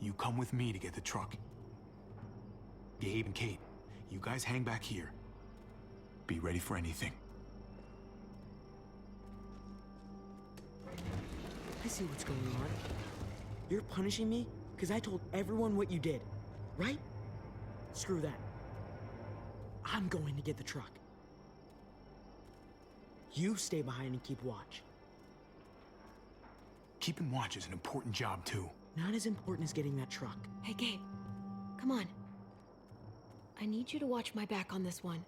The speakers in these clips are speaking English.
you come with me to get the truck. Gabe and Kate, you guys hang back here. Be ready for anything. I see what's going on. You're punishing me because I told everyone what you did, right? Screw that. I'm going to get the truck. You stay behind and keep watch. Keeping watch is an important job, too. Not as important as getting that truck. Hey, Gabe. Come on. I need you to watch my back on this one.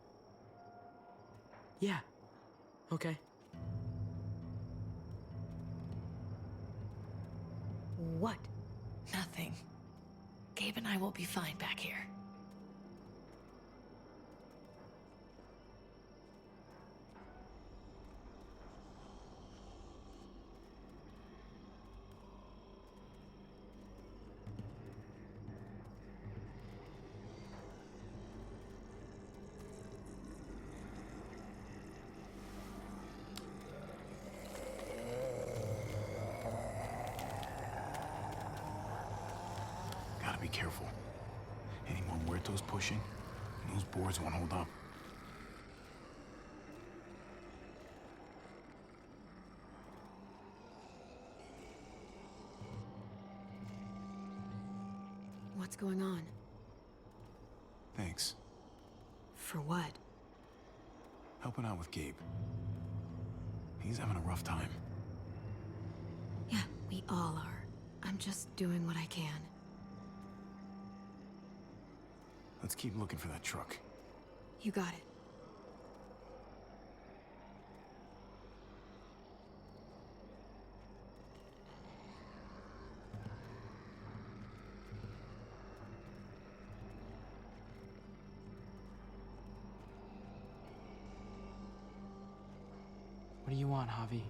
Yeah. Okay. What? Nothing. Gabe and I will be fine back here. Gotta be careful. Any more muertos pushing, and those boards won't hold up. What's going on? Thanks. For what? Helping out with Gabe. He's having a rough time. Yeah, we all are. I'm just doing what I can. Let's keep looking for that truck. You got it. What do you want, Javi?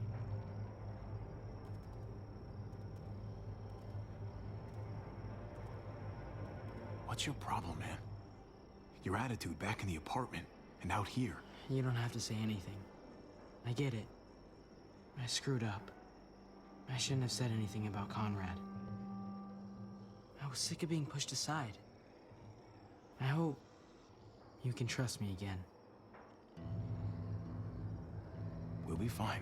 What's your problem, man? Your attitude back in the apartment and out here. You don't have to say anything. I get it. I screwed up. I shouldn't have said anything about Conrad. I was sick of being pushed aside. I hope you can trust me again. We'll be fine.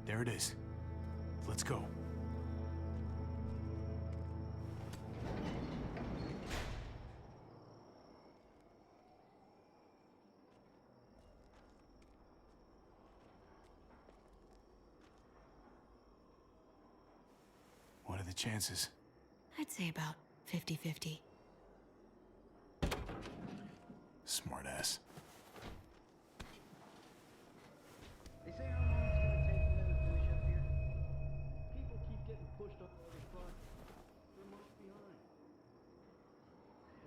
There it is. Let's go. What are the chances? I'd say about 50-50. Smart ass. They say how long it's gonna take for them to finish up here. People keep getting pushed up all the projects. They're much behind.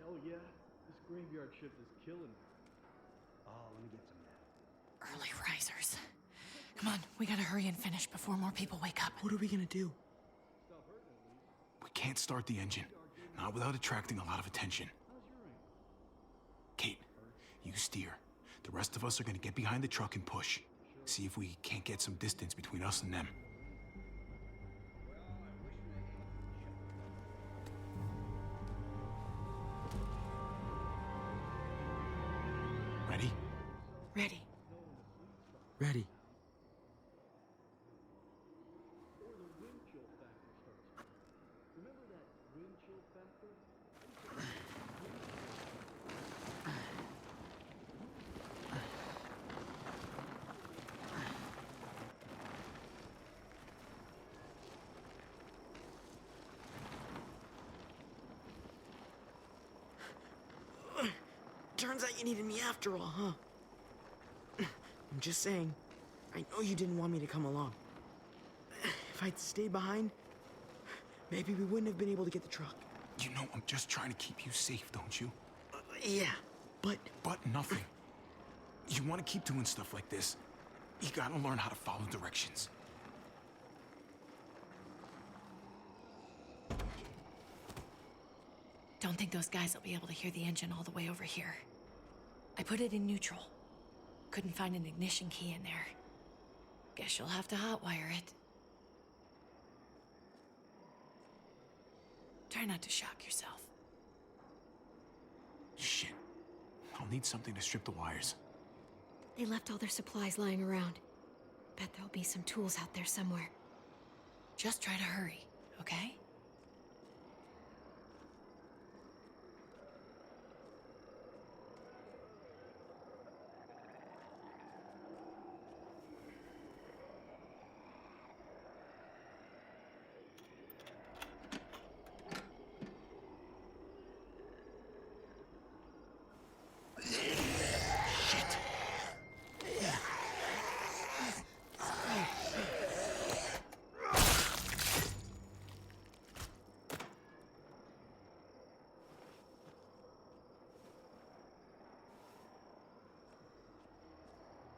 Hell yeah, this graveyard shift is killing me. Oh, let me get some of that. Early risers. Come on, we gotta hurry and finish before more people wake up. What are we gonna do? We can't start the engine. Not without attracting a lot of attention. Kate, you steer. The rest of us are gonna get behind the truck and push. See if we can't get some distance between us and them. Ready? Ready. Ready. Or the wind chill factor starts. Remember that wind chill factor? Turns out you needed me after all, huh? I'm just saying, I know you didn't want me to come along. If I'd stayed behind, maybe we wouldn't have been able to get the truck. You know I'm just trying to keep you safe, don't you? Yeah, but... But nothing. You want to keep doing stuff like this, you gotta learn how to follow directions. Don't think those guys will be able to hear the engine all the way over here. I put it in neutral. Couldn't find an ignition key in there. Guess you'll have to hotwire it. Try not to shock yourself. Shit. I'll need something to strip the wires. They left all their supplies lying around. Bet there'll be some tools out there somewhere. Just try to hurry, okay?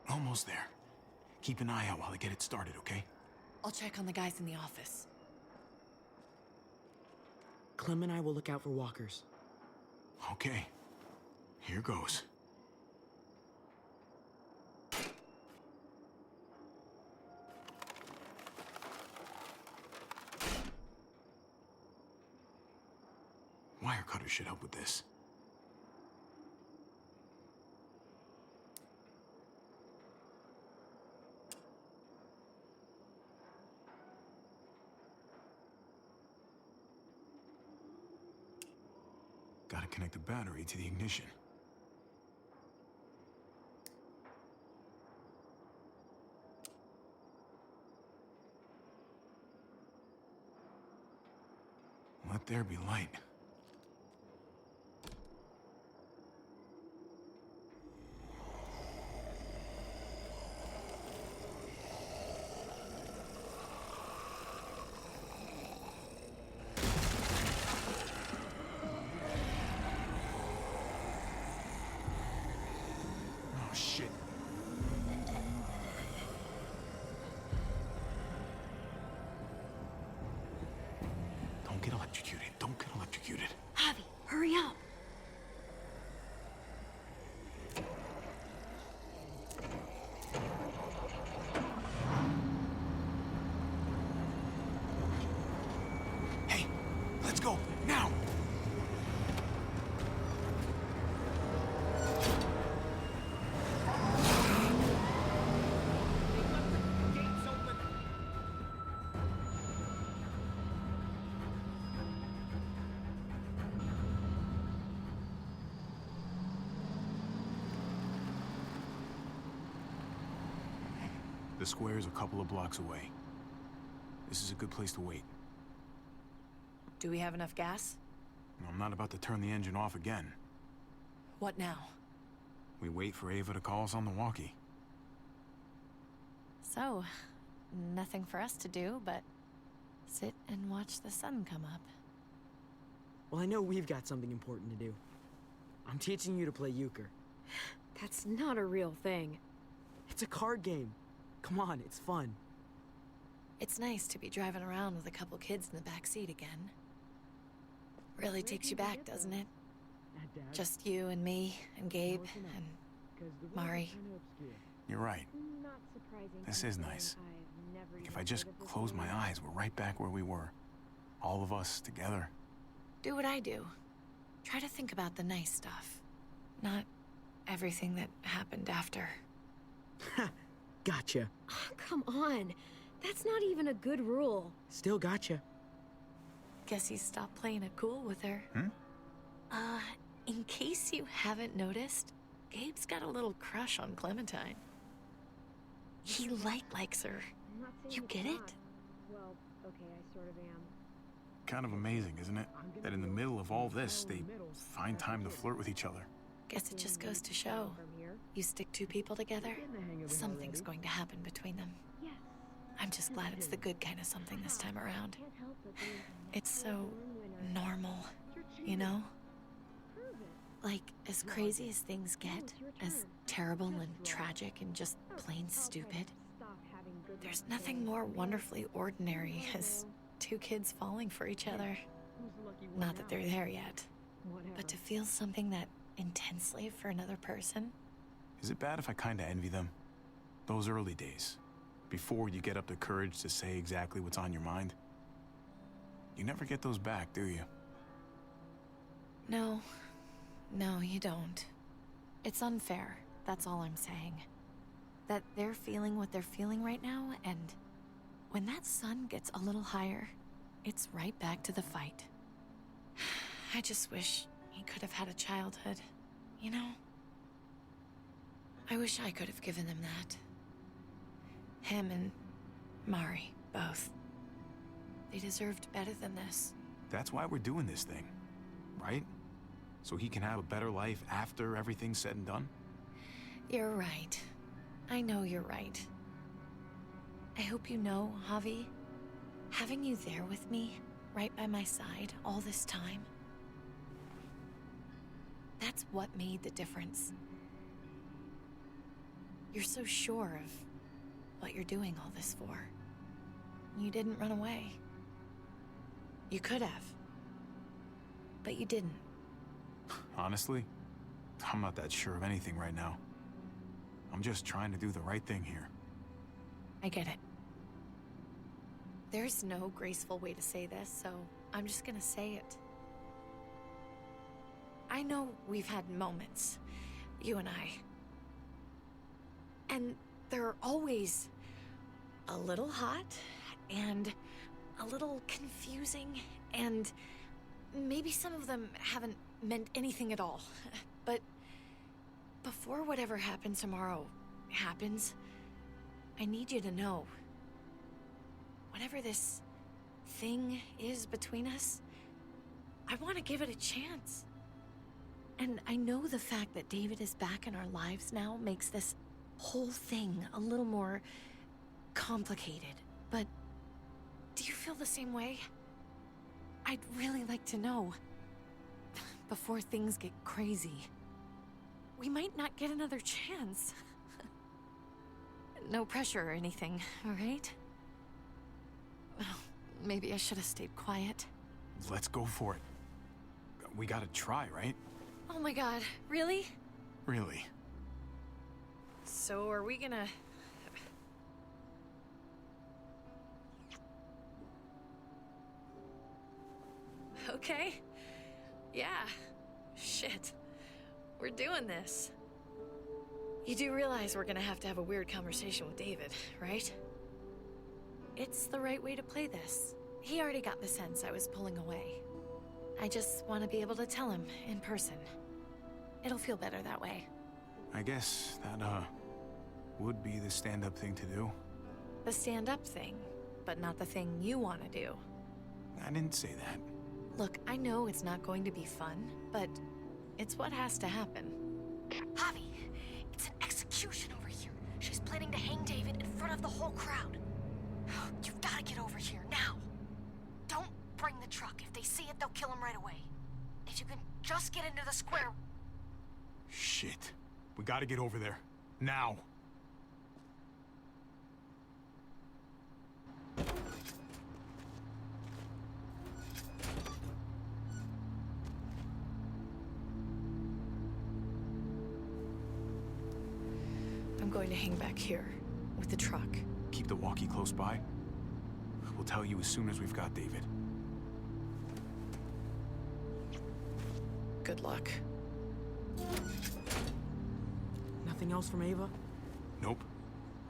Almost there. Keep an eye out while I get it started, okay? I'll check on the guys in the office. Clem and I will look out for walkers. Okay. Here goes. Wire cutter should help with this. Gotta connect the battery to the ignition. Let there be light. Oh, shit. Don't get electrocuted. Don't get electrocuted. Javi, hurry up! Hey, let's go, now! The square's a couple of blocks away. This is a good place to wait. Do we have enough gas? I'm not about to turn the engine off again. What now? We wait for Ava to call us on the walkie. So, nothing for us to do but sit and watch the sun come up. Well, I know we've got something important to do. I'm teaching you to play euchre. That's not a real thing. It's a card game. Come on, it's fun. It's nice to be driving around with a couple kids in the back seat again. Really takes you back, doesn't it? Just you and me and Gabe and Mari. You're right. This is nice. If I just close my eyes, we're right back where we were. All of us together. Do what I do. Try to think about the nice stuff. Not everything that happened after. Gotcha. Oh, come on. That's not even a good rule. Still gotcha. Guess he stopped playing it cool with her. In case you haven't noticed, Gabe's got a little crush on Clementine. He likes her. You get it? Well, okay, I sort of am. Kind of amazing, isn't it? That in the middle of all this, they find time to flirt with each other. Guess it just goes to show. You stick two people together, Getting the hang of it something's already. going to happen between them. Yes. I'm just glad it's the good kind of something this time around. Can't help but think It's so winner. normal, You're you cheating. know? Prove it. Like, as crazy as things get, as terrible and tragic and just plain stupid, Stop having good there's luck nothing today. more wonderfully ordinary as two kids falling for each other. Who's the lucky one Not that now? they're there yet, Whatever. but to feel something that intensely for another person, Is it bad if I kinda envy them? Those early days, before you get up the courage to say exactly what's on your mind. You never get those back, do you? no, you don't. It's unfair, that's all I'm saying. That they're feeling what they're feeling right now, and when that sun gets a little higher, it's right back to the fight. I just wish he could have had a childhood, you know? I wish I could have given them that. Him and Mari, both. They deserved better than this. That's why we're doing this thing, right? So he can have a better life after everything's said and done? You're right. I know you're right. I hope you know, Javi, having you there with me, right by my side, all this time, that's what made the difference. You're so sure of what you're doing all this for. You didn't run away. You could have. But you didn't. Honestly, I'm not that sure of anything right now. I'm just trying to do the right thing here. I get it. There's no graceful way to say this, so I'm just gonna say it. I know we've had moments, you and I. And they're always a little hot and a little confusing, and maybe some of them haven't meant anything at all. But before whatever happens tomorrow happens, I need you to know. Whatever this thing is between us, I want to give it a chance. And I know the fact that David is back in our lives now makes this whole thing a little more complicated. But do you feel the same way? I'd really like to know. Before things get crazy. We might not get another chance. No pressure or anything, all right? Well, maybe I should have stayed quiet. Let's go for it. We gotta try, right? Oh my god, really? Really. So are we gonna... Okay. Yeah. Shit. We're doing this. You do realize we're gonna have to have a weird conversation with David, right? It's the right way to play this. He already got the sense I was pulling away. I just want to be able to tell him in person. It'll feel better that way. I guess that, would be the stand-up thing to do. The stand-up thing, but not the thing you want to do. I didn't say that. Look, I know it's not going to be fun, but it's what has to happen. Javi, it's an execution over here. She's planning to hang David in front of the whole crowd. You've got to get over here now. Don't bring the truck. If they see it, they'll kill him right away. If you can just get into the square. Shit. We gotta get over there. Now. I'm going to hang back here with the truck. Keep the walkie close by. We'll tell you as soon as we've got David. Good luck. Nothing else from Ava? Nope.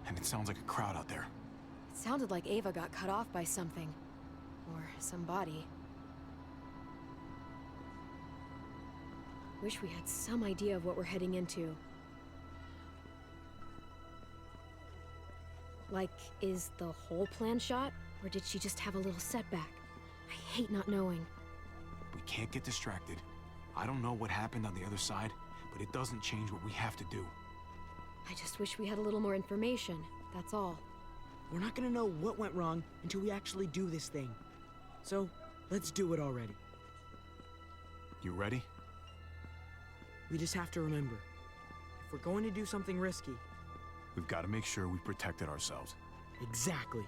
And it sounds like a crowd out there. It sounded like Ava got cut off by something. Or somebody. Wish we had some idea of what we're heading into. Like, is the whole plan shot? Or did she just have a little setback? I hate not knowing. We can't get distracted. I don't know what happened on the other side, but it doesn't change what we have to do. I just wish we had a little more information, that's all. We're not gonna know what went wrong until we actually do this thing. So, let's do it already. You ready? We just have to remember, if we're going to do something risky, We've got to make sure we protected ourselves. exactly.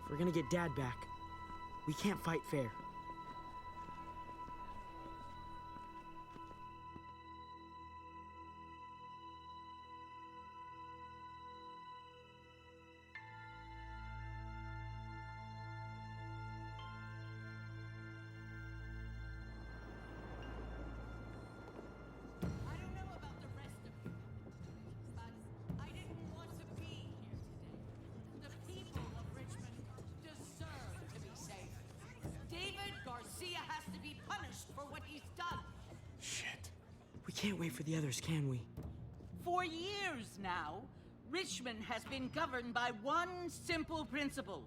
If we're gonna get Dad back, we can't fight fair. I don't know about the rest of you, but I didn't want to be here today. The people of Richmond deserve to be safe. David Garcia has to be punished for what he's done. Shit. We can't wait for the others, can we? For years now, Richmond has been governed by one simple principle: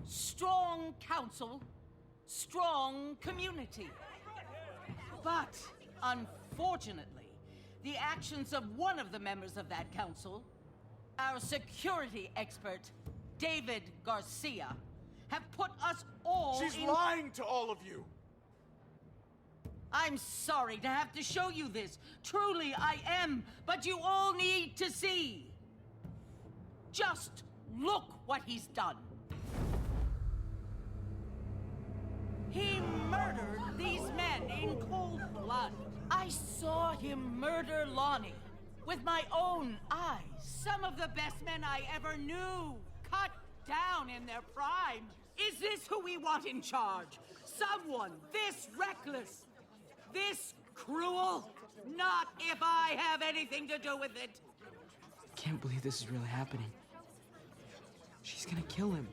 strong council, strong community. But, unfortunately, the actions of one of the members of that council, our security expert, David Garcia, have put us all She's in... lying to all of you! I'm sorry to have to show you this. Truly, I am. But you all need to see. Just look what he's done. He murdered these men in cold blood. I saw him murder Lonnie with my own eyes. Some of the best men I ever knew, cut down in their prime. Is this who we want in charge? Someone this reckless, this cruel? Not if I have anything to do with it. Can't believe this is really happening. She's gonna kill him.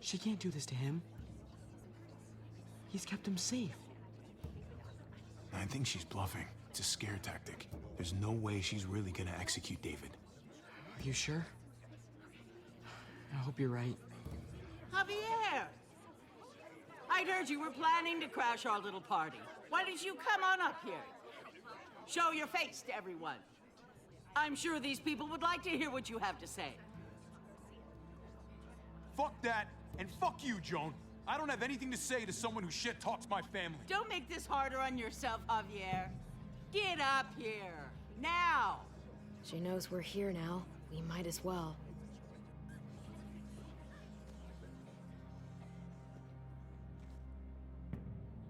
She can't do this to him. He's kept him safe. I think she's bluffing. It's a scare tactic. There's no way she's really gonna execute David. Are you sure? I hope you're right. Javier! I'd heard you were planning to crash our little party. Why don't you come on up here? Show your face to everyone. I'm sure these people would like to hear what you have to say. Fuck that, and fuck you, Joan. I don't have anything to say to someone who shit-talks my family. Don't make this harder on yourself, Javier. Get up here, now! She knows we're here now. We might as well.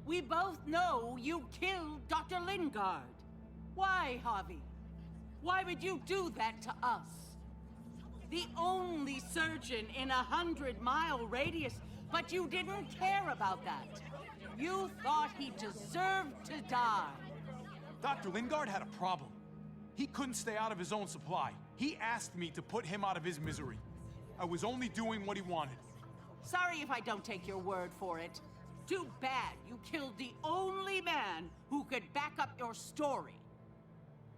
We both know you killed Dr. Lingard. Why, Javi? Why would you do that to us? The only surgeon in a 100-mile radius, but you didn't care about that. You thought he deserved to die. Dr. Lingard had a problem. He couldn't stay out of his own supply. He asked me to put him out of his misery. I was only doing what he wanted. Sorry if I don't take your word for it. Too bad you killed the only man who could back up your story.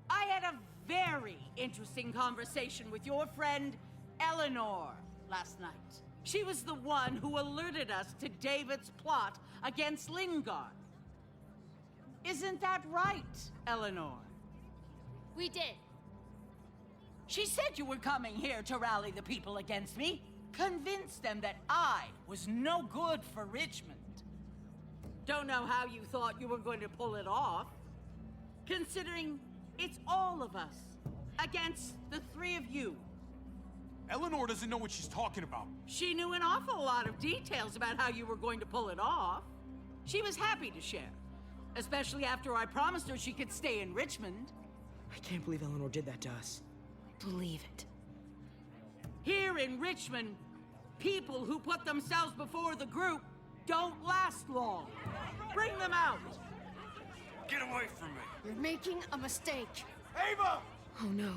I had a very interesting conversation with your friend, Eleanor, last night. She was the one who alerted us to David's plot against Lingard. Isn't that right, Eleanor? We did. She said you were coming here to rally the people against me, convince them that I was no good for Richmond. Don't know how you thought you were going to pull it off, considering it's all of us against the three of you. Eleanor doesn't know what she's talking about. She knew an awful lot of details about how you were going to pull it off. She was happy to share, especially after I promised her she could stay in Richmond. I can't believe Eleanor did that to us. Believe it. Here in Richmond, people who put themselves before the group don't last long. Bring them out. Get away from me! You're making a mistake. Ava! Oh no.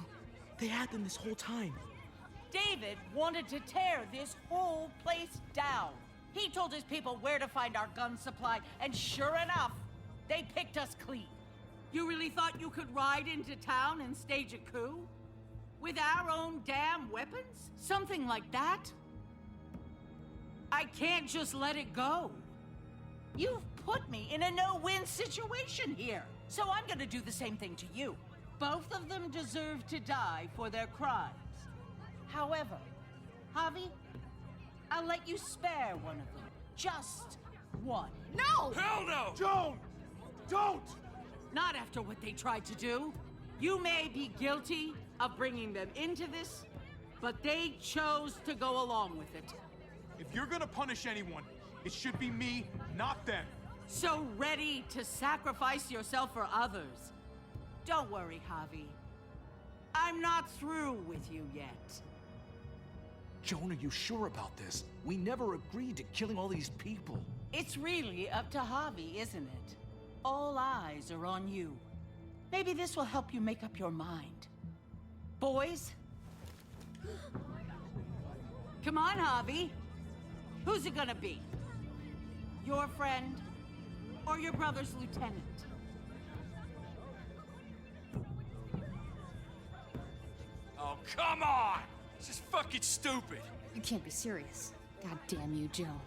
They had them this whole time. David wanted to tear this whole place down. He told his people where to find our gun supply, and sure enough, they picked us clean. You really thought you could ride into town and stage a coup? With our own damn weapons? Something like that? I can't just let it go. You've put me in a no-win situation here, so I'm gonna do the same thing to you. Both of them deserve to die for their crimes. However, Javi, I'll let you spare one of them. Just one. No! Hell no! Joan! Don't! Not after what they tried to do. You may be guilty of bringing them into this, but they chose to go along with it. If you're gonna punish anyone, it should be me, not them. So ready to sacrifice yourself for others. Don't worry, Javi. I'm not through with you yet. Joan, are you sure about this? We never agreed to killing all these people. It's really up to Javi, isn't it? All eyes are on you. Maybe this will help you make up your mind. Boys? Come on, Javi. Who's it gonna be? Your friend or your brother's lieutenant? Oh, come on! This is fucking stupid. You can't be serious. God damn you, Joan.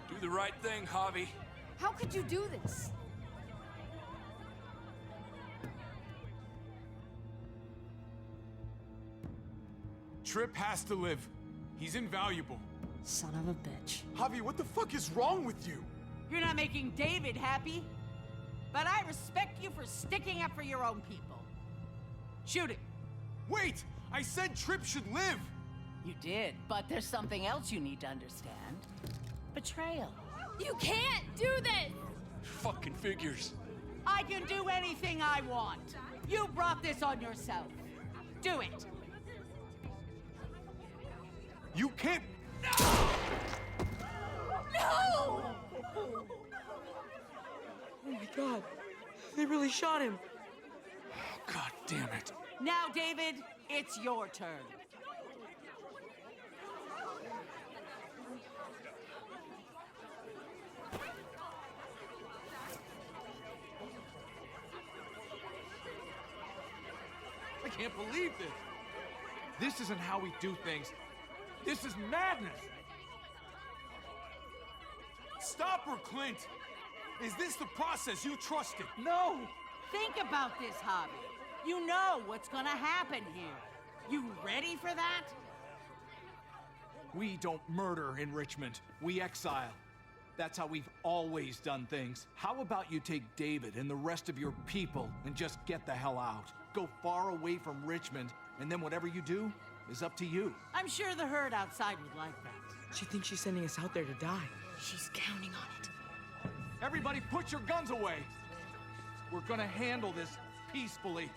Do the right thing, Javi. How could you do this? Tripp has to live. He's invaluable. Son of a bitch. Javi, what the fuck is wrong with you? You're not making David happy. But I respect you for sticking up for your own people. Shoot him. Wait! I said Tripp should live! You did, but there's something else you need to understand. Betrayal. You can't do this! Fucking figures. I can do anything I want. You brought this on yourself. Do it. You can't... Oh my god. They really shot him. God damn it. Now, David, it's your turn. I can't believe this! This isn't how we do things. This is madness! Stop her, Clint! Is this the process you trusted? No! Think about this, Javi. You know what's gonna happen here. You ready for that? We don't murder in Richmond. We exile. That's how we've always done things. How about you take David and the rest of your people and just get the hell out? Go far away from Richmond, and then whatever you do is up to you. I'm sure the herd outside would like that. She thinks she's sending us out there to die. She's counting on it. Everybody put your guns away. We're gonna handle this peacefully.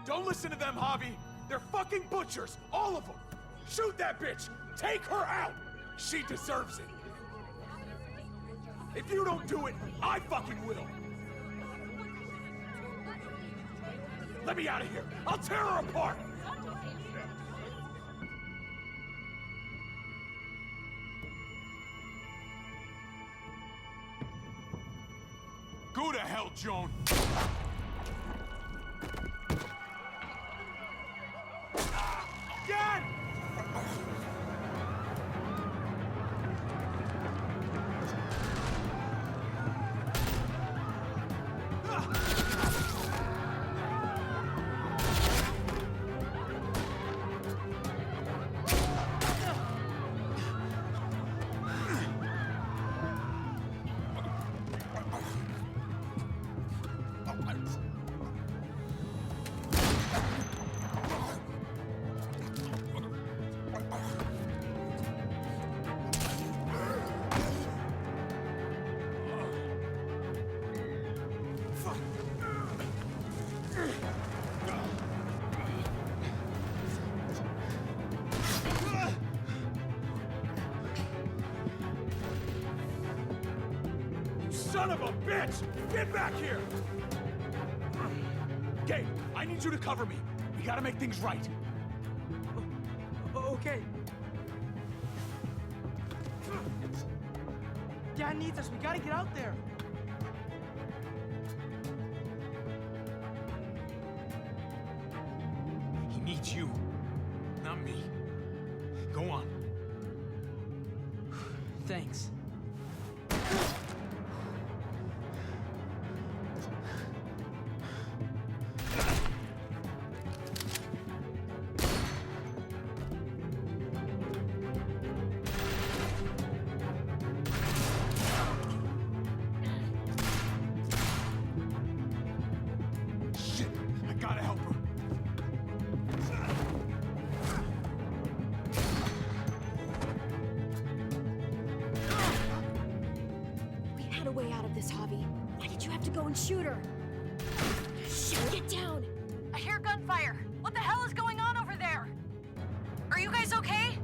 Don't listen to them, Javi! They're fucking butchers! All of them! Shoot that bitch! Take her out! She deserves it! If you don't do it, I fucking will! Let me out of here! I'll tear her apart! Go to hell, Joan! Dad! Son of a bitch! Get back here! Gabe, I need you to cover me. We gotta make things right. Okay. Dad needs us. We gotta get out there. He needs you, not me. Go on. Thanks. Shit! I gotta help her. We had a way out of this, Javi. Why did you have to go and shoot her? Shit, get down! I hear gunfire. What the hell is going on over there? Are you guys okay?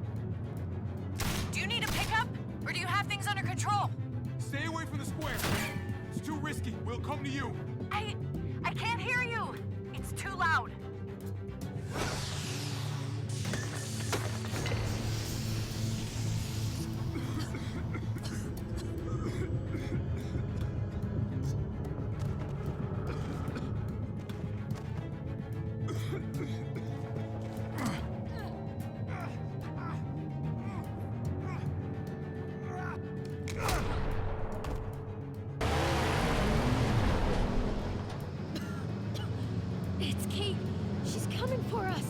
Do you need a pickup? Or do you have things under control? Stay away from the square. It's too risky. We'll come to you. I can't hear you. It's too loud. It's Kate. She's coming for us.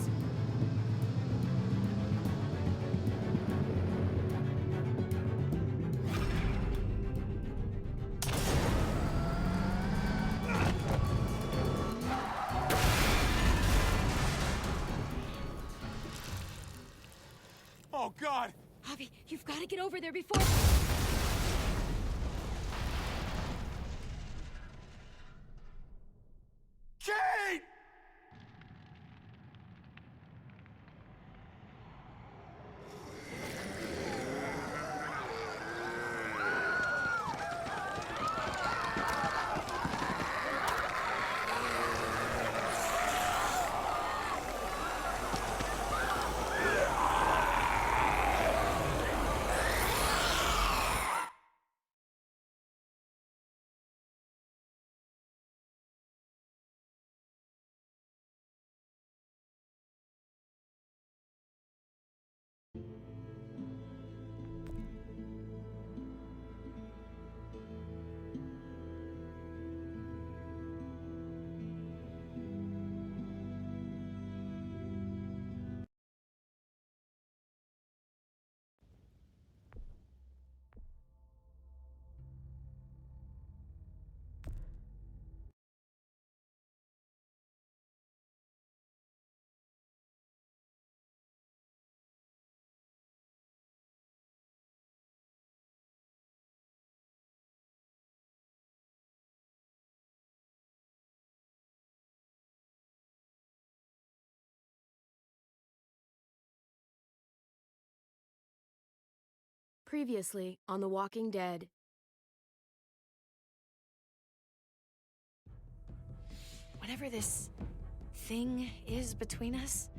Oh, God! Javi, you've got to get over there before... Kate! Previously on The Walking Dead. Whatever this thing is between us,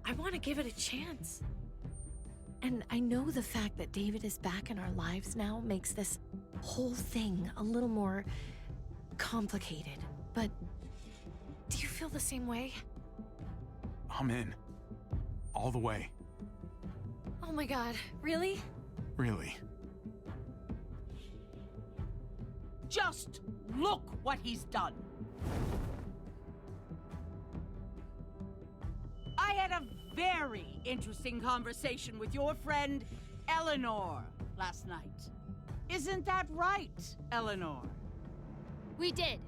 I want to give it a chance. And I know the fact that David is back in our lives now makes this whole thing a little more complicated. But do you feel the same way? I'm in. All the way. Oh my God, really? Really. Just look what he's done. I had a very interesting conversation with your friend Eleanor last night. Isn't that right, Eleanor? We did.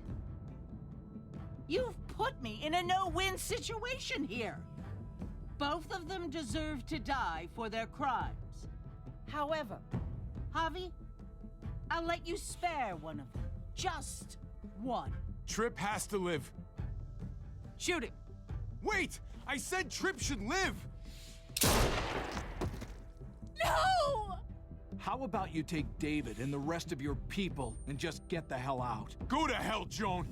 You've put me in a no-win situation here. Both of them deserve to die for their crimes. However, Javi, I'll let you spare one of them. Just one. Tripp has to live. Shoot him. Wait! I said Tripp should live! No! How about you take David and the rest of your people and just get the hell out? Go to hell, Joan!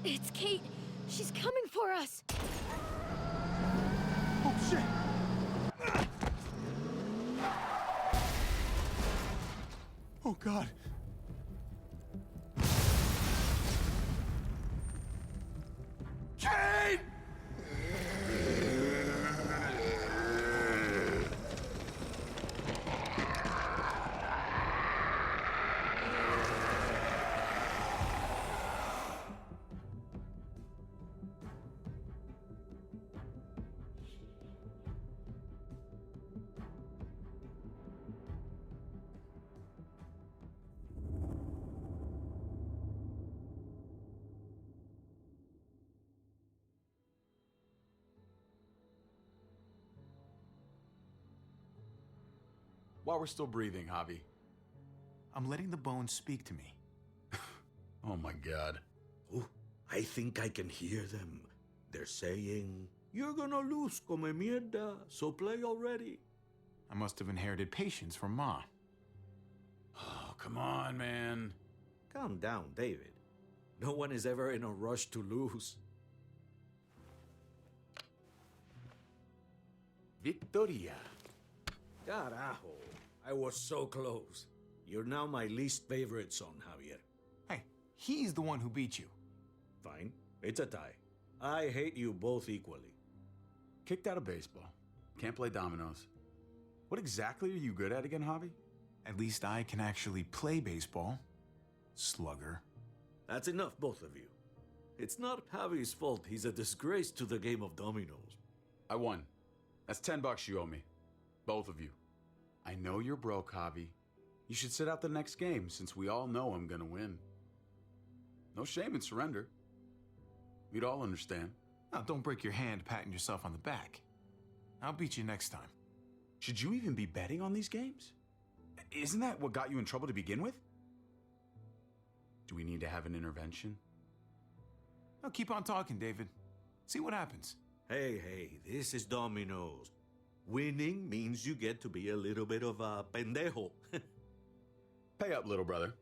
It's Kate. She's coming for us. Oh, shit! Oh, God. Kate! While we're still breathing, Javi. I'm letting the bones speak to me. Oh my god. Oh, I think I can hear them. They're saying, "You're gonna lose, come mierda, so play already." I must have inherited patience from Ma. Oh, come on, man. Calm down, David. No one is ever in a rush to lose. Victoria. Carajo, I was so close. You're now my least favorite son, Javier. Hey, he's the one who beat you. Fine, it's a tie. I hate you both equally. Kicked out of baseball. Can't play dominoes. What exactly are you good at again, Javi? At least I can actually play baseball. Slugger. That's enough, both of you. It's not Javi's fault he's a disgrace to the game of dominoes. I won. That's $10 you owe me. Both of you. I know you're broke, Javi. You should sit out the next game, since we all know I'm gonna win. No shame in surrender. We'd all understand. Now, don't break your hand patting yourself on the back. I'll beat you next time. Should you even be betting on these games? Isn't that what got you in trouble to begin with? Do we need to have an intervention? Now, keep on talking, David. See what happens. Hey, this is dominoes. Winning means you get to be a little bit of a pendejo. Pay up, little brother.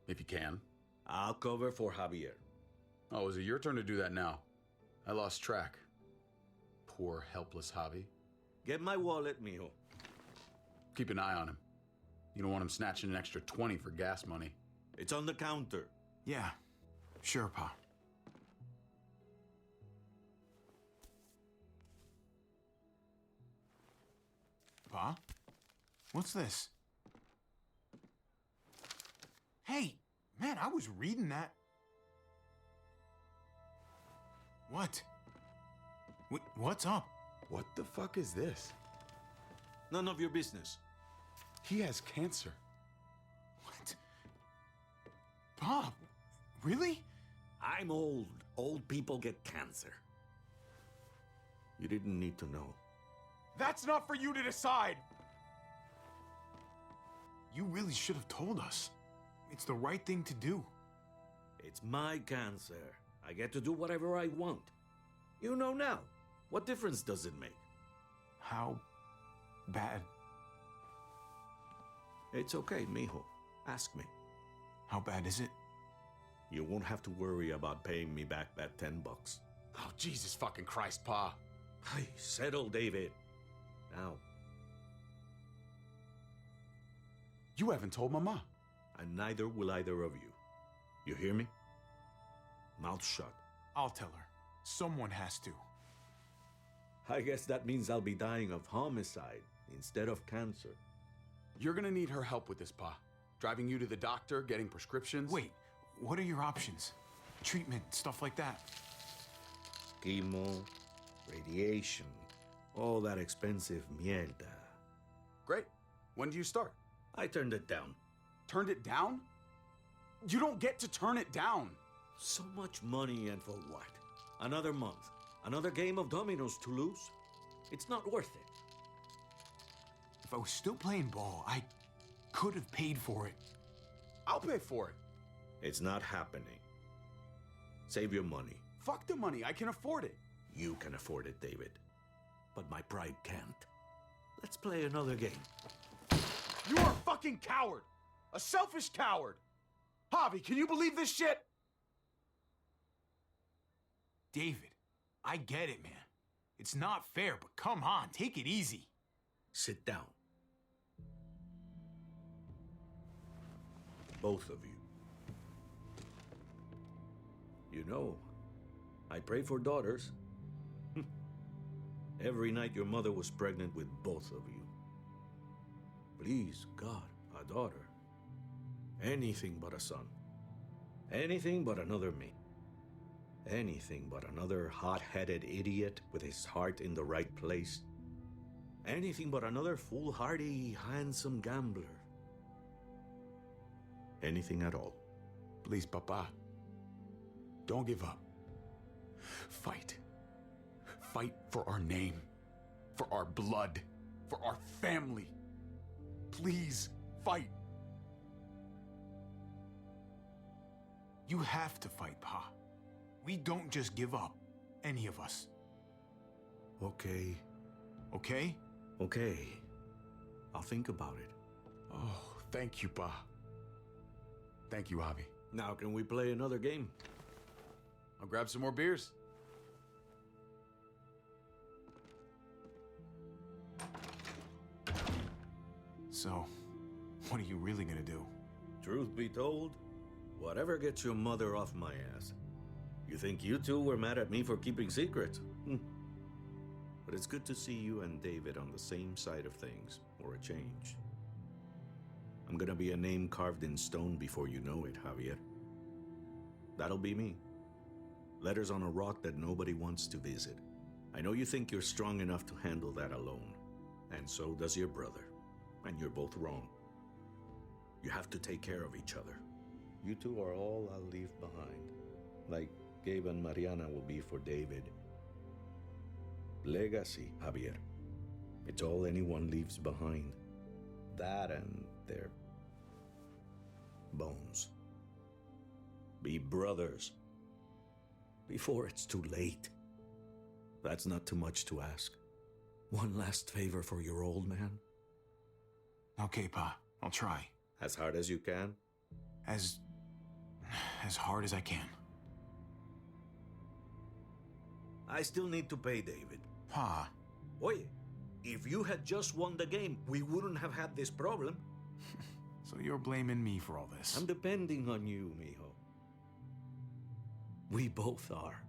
If you can. I'll cover for Javier. Oh, is it your turn to do that now? I lost track. Poor, helpless Javi. Get my wallet, mijo. Keep an eye on him. You don't want him snatching an extra 20 for gas money. It's on the counter. Yeah, sure, Pa. Pa? What's this? Hey, man, I was reading that. What? What's up? What the fuck is this? None of your business. He has cancer. What? Pa, really? I'm old. Old people get cancer. You didn't need to know. That's not for you to decide! You really should have told us. It's the right thing to do. It's my cancer. I get to do whatever I want. You know now. What difference does it make? How bad? It's okay, mijo. Ask me. How bad is it? You won't have to worry about paying me back that $10. Oh, Jesus fucking Christ, Pa. Hey, settle, David. Now. You haven't told Mama. And neither will either of you. You hear me? Mouth shut. I'll tell her. Someone has to. I guess that means I'll be dying of homicide instead of cancer. You're gonna need her help with this, Pa. Driving you to the doctor, getting prescriptions. Wait, what are your options? Treatment, stuff like that. Chemo, radiation, all that expensive mierda. Great. When do you start? I turned it down. Turned it down? You don't get to turn it down. So much money, and for what? Another month. Another game of dominoes to lose? It's not worth it. If I was still playing ball, I could have paid for it. I'll pay for it. It's not happening. Save your money. Fuck the money. I can afford it. You can afford it, David. But my pride can't. Let's play another game. You are a fucking coward! A selfish coward! Javi, can you believe this shit? David, I get it, man. It's not fair, but come on, take it easy. Sit down. Both of you. You know, I pray for daughters. Every night your mother was pregnant with both of you. Please, God, a daughter. Anything but a son. Anything but another me. Anything but another hot-headed idiot with his heart in the right place. Anything but another foolhardy, handsome gambler. Anything at all. Please, Papa. Don't give up. Fight. Fight for our name. For our blood. For our family. Please, fight. You have to fight, Pa. We don't just give up. Any of us. Okay. Okay? Okay. I'll think about it. Oh, thank you, Pa. Thank you, Javi. Now, can we play another game? I'll grab some more beers. So, what are you really gonna do? Truth be told, whatever gets your mother off my ass. You think you two were mad at me for keeping secrets? But it's good to see you and David on the same side of things, or a change. I'm gonna be a name carved in stone before you know it, Javier. That'll be me. Letters on a rock that nobody wants to visit. I know you think you're strong enough to handle that alone, and so does your brother. And you're both wrong. You have to take care of each other. You two are all I'll leave behind. Like Gabe and Mariana will be for David. Legacy, Javier. It's all anyone leaves behind. That and their bones. Be brothers. Before it's too late. That's not too much to ask. One last favor for your old man. Okay, Pa. I'll try. As hard as you can? As hard as I can. I still need to pay David. Pa. Oye, if you had just won the game, we wouldn't have had this problem. So you're blaming me for all this? I'm depending on you, mijo. We both are.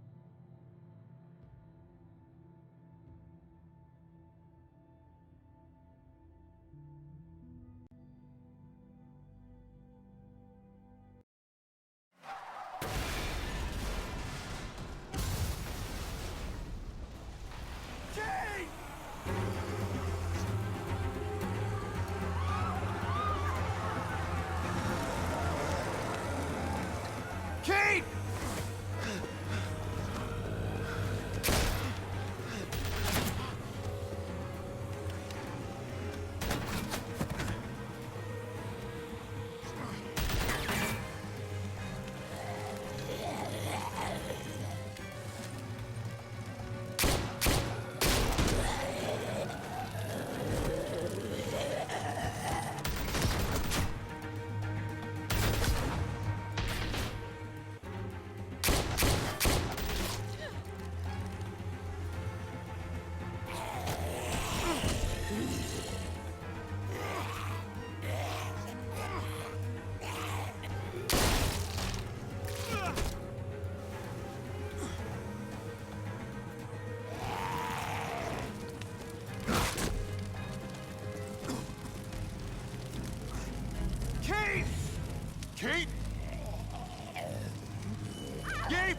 Kate! Kate! Kate! Gabe!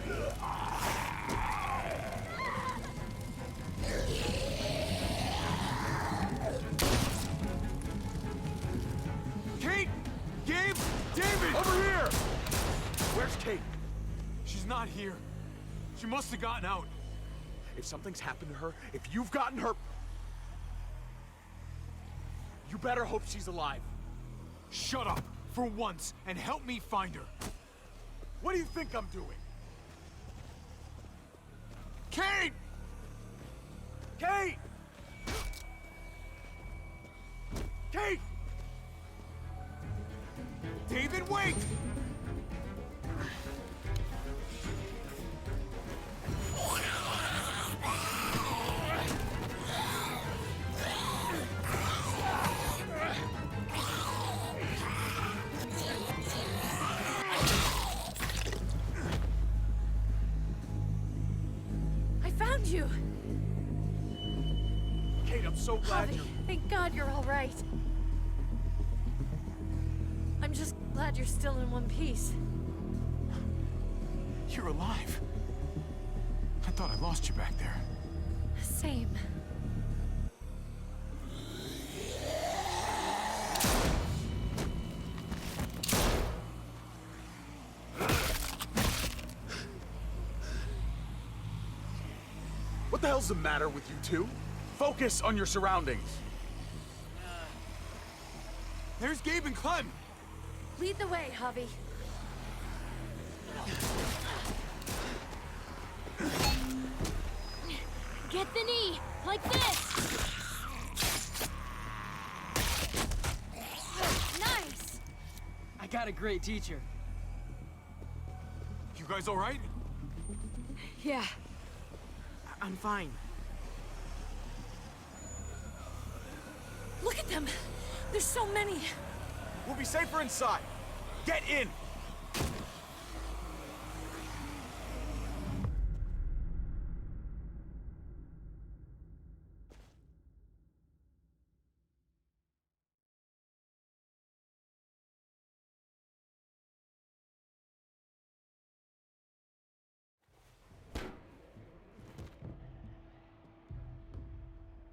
Kate! Gabe! David! Over here! Where's Kate? She's not here. She must have gotten out. If something's happened to her, if you've gotten her... You better hope she's alive. Shut up, for once, and help me find her. What do you think I'm doing? Kate! Kate! Kate! David, wait! You. Kate, I'm so glad Javi, you're... thank God you're all right. I'm just glad you're still in one piece. You're alive. I thought I lost you back there. Same. What the hell's the matter with you two? Focus on your surroundings. There's Gabe and Clem! Lead the way, Javi. Get the knee, like this! Nice! I got a great teacher. You guys all right? Yeah. I'm fine. Look at them! There's so many! We'll be safer inside. Get in!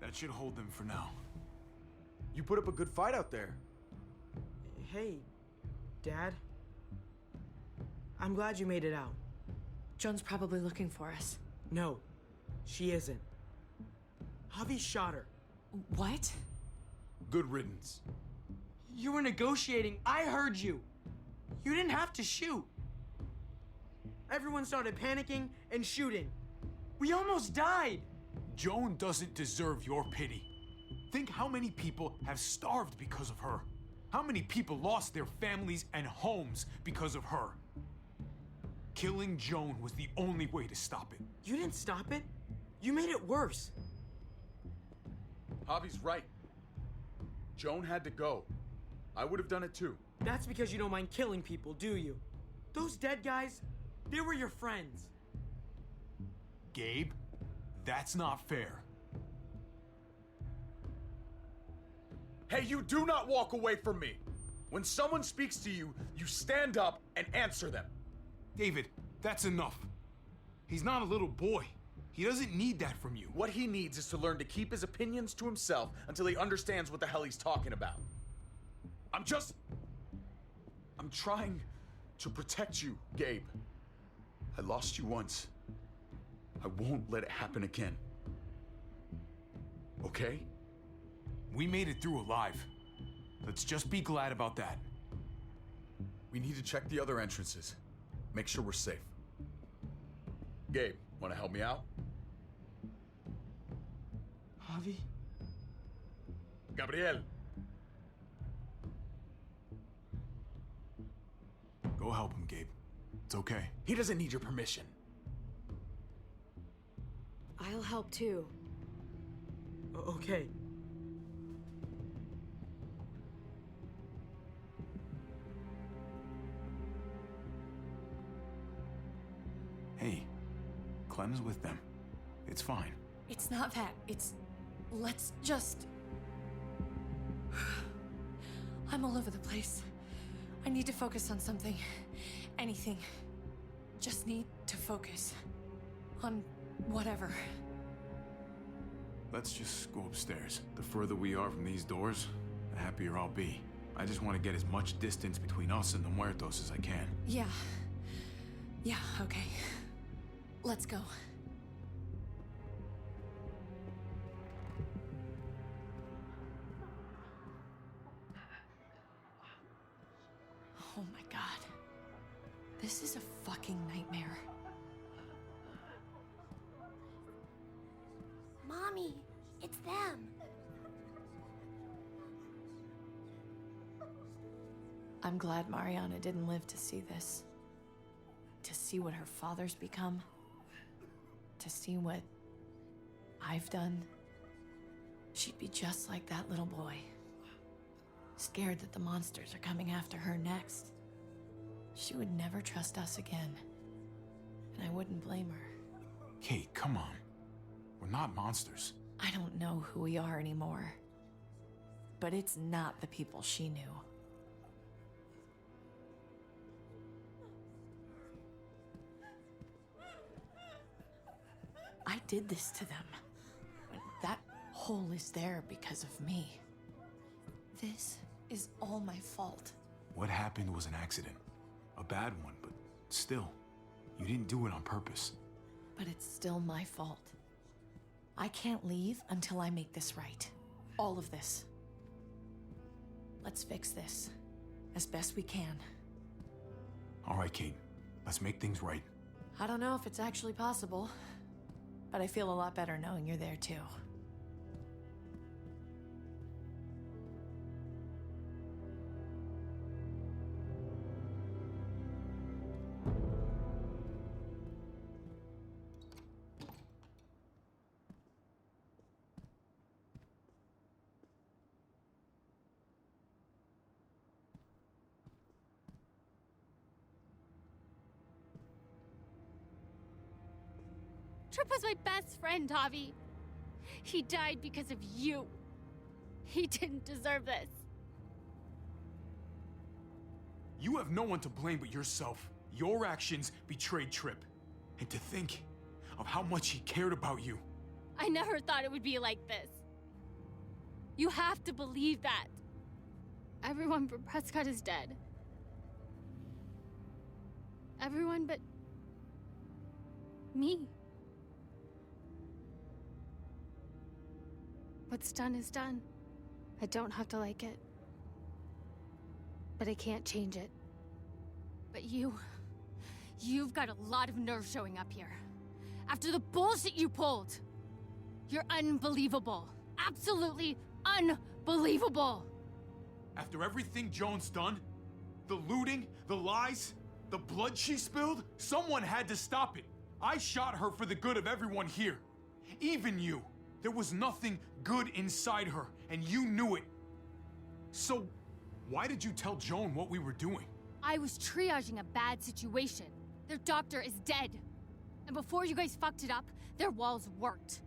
That should hold them for now. You put up a good fight out there. Hey, Dad. I'm glad you made it out. Joan's probably looking for us. No, she isn't. Javi shot her. What? Good riddance. You were negotiating. I heard you. You didn't have to shoot. Everyone started panicking and shooting. We almost died. Joan doesn't deserve your pity. Think how many people have starved because of her. How many people lost their families and homes because of her. Killing Joan was the only way to stop it. You didn't stop it. You made it worse. Javi's right. Joan had to go. I would have done it too. That's because you don't mind killing people, do you? Those dead guys, they were your friends. Gabe, that's not fair. Hey, you do not walk away from me. When someone speaks to you, you stand up and answer them. David, that's enough. He's not a little boy. He doesn't need that from you. What he needs is to learn to keep his opinions to himself until he understands what the hell he's talking about. I'm trying to protect you, Gabe. I lost you once. I won't let it happen again. Okay? We made it through alive. Let's just be glad about that. We need to check the other entrances. Make sure we're safe. Gabe, want to help me out? Javi? Gabriel. Go help him, Gabe. It's okay. He doesn't need your permission. I'll help too. Okay. Hey, Clem's with them. It's fine. It's not that. It's... Let's just... I'm all over the place. I need to focus on something. Anything. Just need to focus. On whatever. Let's just go upstairs. The further we are from these doors, the happier I'll be. I just want to get as much distance between us and the Muertos as I can. Yeah. Yeah, okay. Let's go. Oh my god. This is a fucking nightmare. Mommy, it's them. I'm glad Mariana didn't live to see this. To see what her father's become. To see what I've done. She'd be just like that little boy. Scared that the monsters are coming after her next. She would never trust us again. And I wouldn't blame her. Kate, come on. We're not monsters. I don't know who we are anymore. But it's not the people she knew. I did this to them. That hole is there because of me. This is all my fault. What happened was an accident. A bad one, but still. You didn't do it on purpose. But it's still my fault. I can't leave until I make this right. All of this. Let's fix this. As best we can. All right, Kate. Let's make things right. I don't know if it's actually possible, but I feel a lot better knowing you're there too. Tripp was my best friend, Javi. He died because of you. He didn't deserve this. You have no one to blame but yourself. Your actions betrayed Tripp. And to think of how much he cared about you. I never thought it would be like this. You have to believe that. Everyone but Prescott is dead. Everyone but me. What's done is done. I don't have to like it. But I can't change it. But you've got a lot of nerve showing up here. After the bullshit you pulled. You're unbelievable. Absolutely unbelievable. After everything Joan's done, the looting, the lies, the blood she spilled, someone had to stop it. I shot her for the good of everyone here. Even you. There was nothing good inside her, and you knew it. So, why did you tell Joan what we were doing? I was triaging a bad situation. Their doctor is dead. And before you guys fucked it up, their walls worked.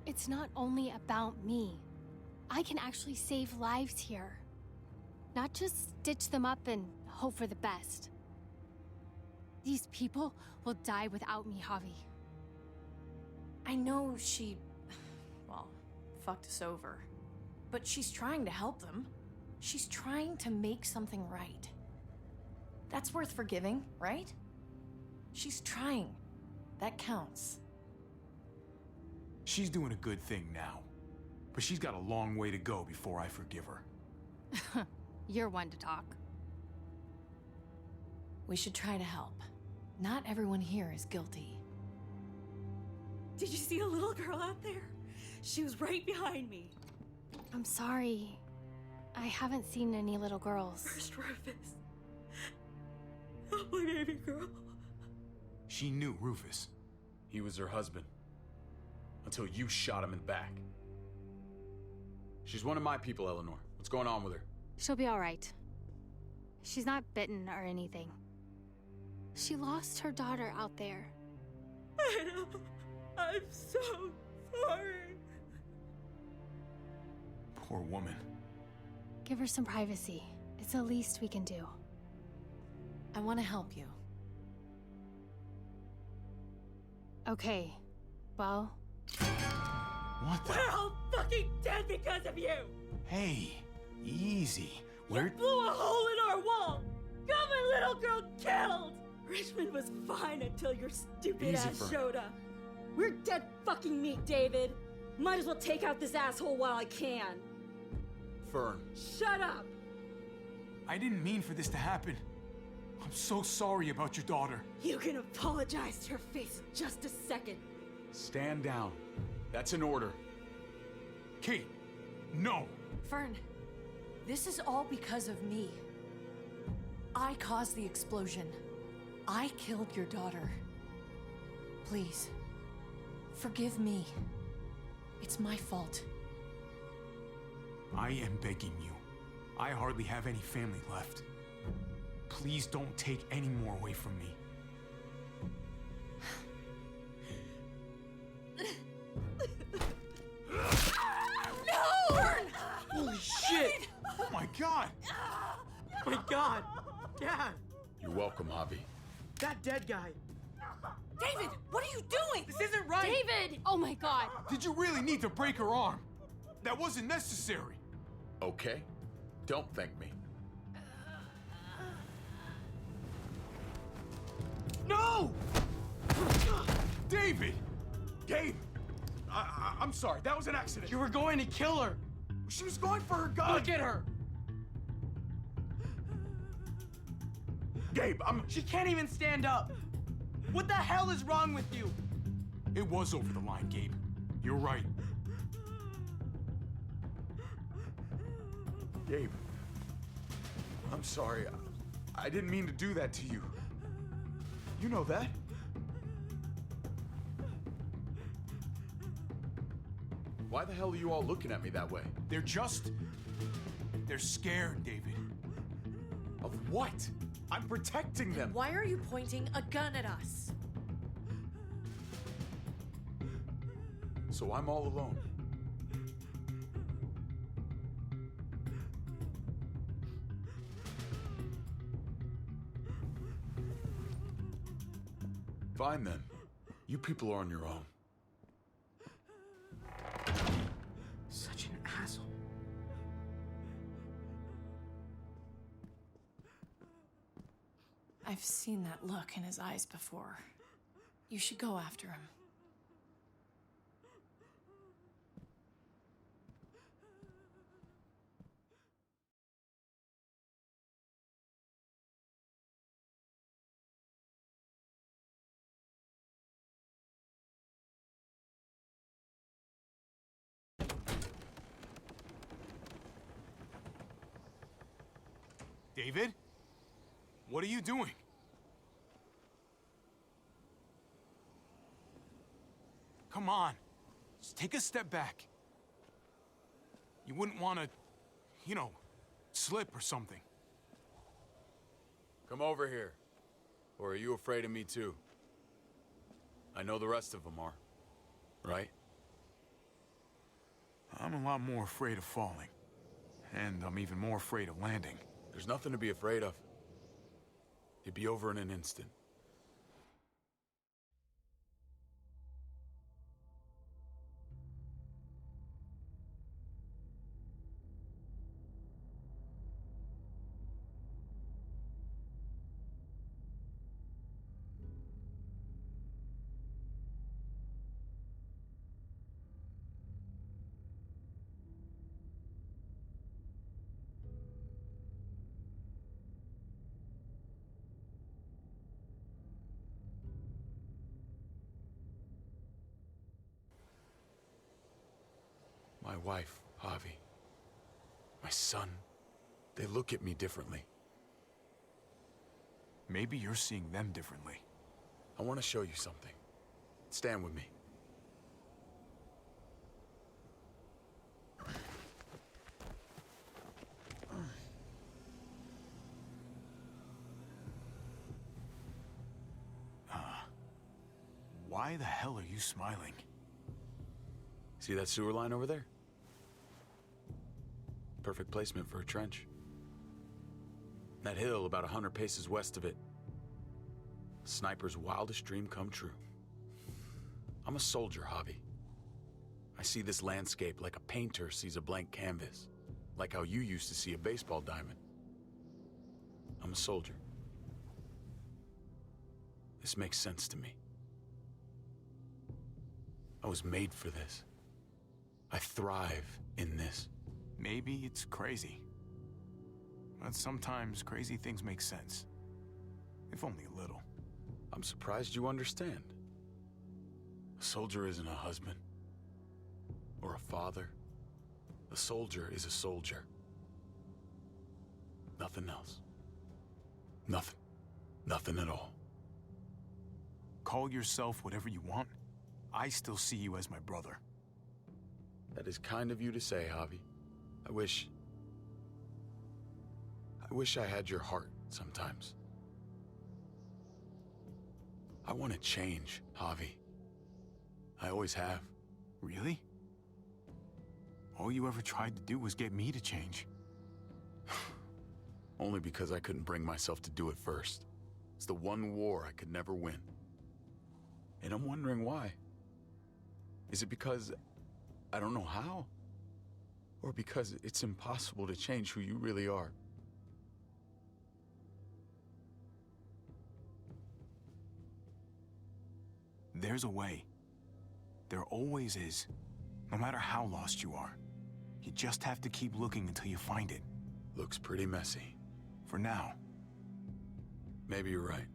It's not only about me. I can actually save lives here. Not just stitch them up and hope for the best. These people will die without me, Javi. I know she, well, fucked us over. But she's trying to help them. She's trying to make something right. That's worth forgiving, right? She's trying. That counts. She's doing a good thing now. But she's got a long way to go before I forgive her. You're one to talk. We should try to help. Not everyone here is guilty. Did you see a little girl out there? She was right behind me. I'm sorry. I haven't seen any little girls. First Rufus. Oh, my baby girl. She knew Rufus. He was her husband. Until you shot him in the back. She's one of my people, Eleanor. What's going on with her? She'll be all right. She's not bitten or anything. She lost her daughter out there. I know. I'm so sorry. Poor woman. Give her some privacy. It's the least we can do. I want to help you. Okay. Well... What the? We're all fucking dead because of you! Hey, easy. You blew a hole in our wall! Got my little girl killed! Richmond was fine until your stupid Easy, ass Fern. showed up. We're dead fucking meat, David. Might as well take out this asshole while I can. Fern. Shut up! I didn't mean for this to happen. I'm so sorry about your daughter. You can apologize to her face in just a second. Stand down. That's an order. Kate, no. Fern, this is all because of me. I caused the explosion. I killed your daughter. Please, forgive me. It's my fault. I am begging you. I hardly have any family left. Please don't take any more away from me. No! Fern! Holy shit! Oh my God! My God! Dad! You're welcome, Javi. That dead guy! David, what are you doing? This isn't right! David! Oh my God! Did you really need to break her arm? That wasn't necessary. Okay? Don't thank me. No! David! Gabe! I'm sorry, that was an accident. You were going to kill her! She was going for her gun! Look at her! Gabe, She can't even stand up! What the hell is wrong with you? It was over the line, Gabe. You're right. Gabe, I'm sorry. I didn't mean to do that to you. You know that. Why the hell are you all looking at me that way? They're scared, David. Of what? I'm protecting them. Why are you pointing a gun at us? So I'm all alone. Fine then. You people are on your own. Such an asshole. I've seen that look in his eyes before. You should go after him. David? What are you doing? Come on. Just take a step back. You wouldn't want to, slip or something. Come over here. Or are you afraid of me too? I know the rest of them are. Right? I'm a lot more afraid of falling. And I'm even more afraid of landing. There's nothing to be afraid of. It'd be over in an instant. My wife, Javi. My son. They look at me differently. Maybe you're seeing them differently. I want to show you something. Stand with me. Why the hell are you smiling? See that sewer line over there? Perfect placement for a trench. That hill about 100 paces west of it. Sniper's wildest dream come true. I'm a soldier, Javi. I see this landscape like a painter sees a blank canvas. Like how you used to see a baseball diamond. I'm a soldier. This makes sense to me. I was made for this. I thrive in this. Maybe it's crazy. But sometimes crazy things make sense. If only a little. I'm surprised you understand. A soldier isn't a husband. Or a father. A soldier is a soldier. Nothing else. Nothing. Nothing at all. Call yourself whatever you want. I still see you as my brother. That is kind of you to say, Javi. I wish I had your heart sometimes. I want to change, Javi. I always have. Really? All you ever tried to do was get me to change. Only because I couldn't bring myself to do it first. It's the one war I could never win. And I'm wondering why. Is it because I don't know how? Or because it's impossible to change who you really are? There's a way. There always is. No matter how lost you are. You just have to keep looking until you find it. Looks pretty messy. For now. Maybe you're right.